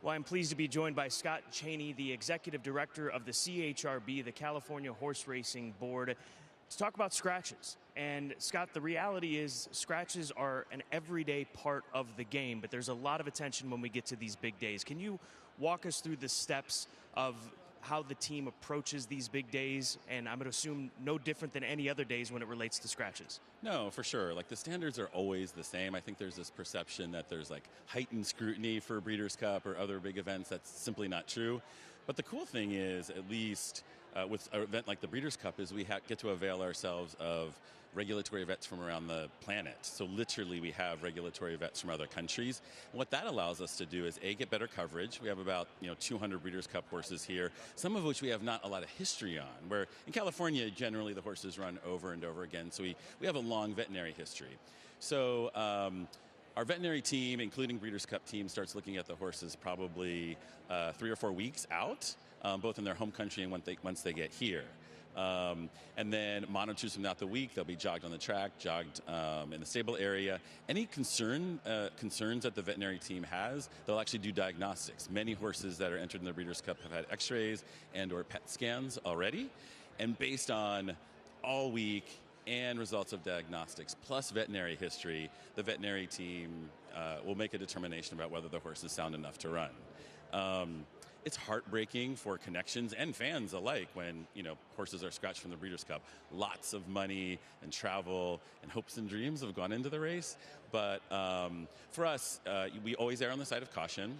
Well, I'm pleased to be joined by Scott Chaney, the Executive Director of the CHRB, the California Horse Racing Board, to talk about scratches. And Scott, the reality is scratches are an everyday part of the game, but there's a lot of attention when we get to these big days. Can you walk us through the steps of how the team approaches these big days? And I'm going to assume no different than any other days when it relates to scratches. No, for sure. Like, the standards are always the same. I think there's this perception that there's like heightened scrutiny for Breeders' Cup or other big events. That's simply not true. But the cool thing is, at least with an event like the Breeders' Cup, is we get to avail ourselves of regulatory vets from around the planet. So literally we have regulatory vets from other countries. And what that allows us to do is, A, get better coverage. We have about 200 Breeders' Cup horses here, some of which we have not a lot of history on, where in California generally the horses run over and over again. So we have a long veterinary history. So our veterinary team, including Breeders' Cup team, starts looking at the horses probably 3 or 4 weeks out, both in their home country and once they get here. And then monitors them throughout the week. They'll be jogged on the track, jogged in the stable area. Any concerns that the veterinary team has, they'll actually do diagnostics. Many horses that are entered in the Breeders' Cup have had x-rays and or PET scans already. And based on all week and results of diagnostics, plus veterinary history, the veterinary team will make a determination about whether the horse is sound enough to run. It's heartbreaking for connections and fans alike when horses are scratched from the Breeders' Cup. Lots of money and travel and hopes and dreams have gone into the race. But for us, we always err on the side of caution.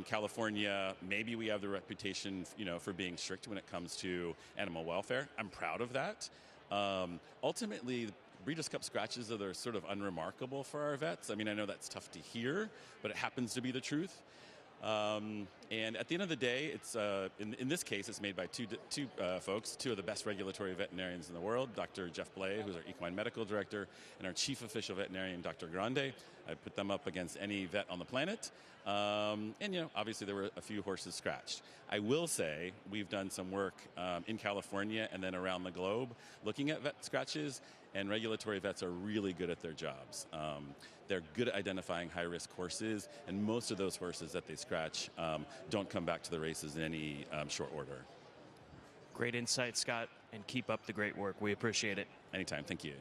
California, maybe we have the reputation for being strict when it comes to animal welfare. I'm proud of that. Ultimately, Breeders' Cup scratches are sort of unremarkable for our vets. I mean, I know that's tough to hear, but it happens to be the truth. And at the end of the day, it's in this case, it's made by two folks, two of the best regulatory veterinarians in the world, Dr. Jeff Blay, who's our equine medical director, and our chief official veterinarian, Dr. Grande. I put them up against any vet on the planet. And obviously there were a few horses scratched. I will say we've done some work in California and then around the globe looking at vet scratches, and regulatory vets are really good at their jobs. They're good at identifying high-risk horses, and most of those horses that they scratch don't come back to the races in any short order. Great insight, Scott, and keep up the great work. We appreciate it. Anytime. Thank you.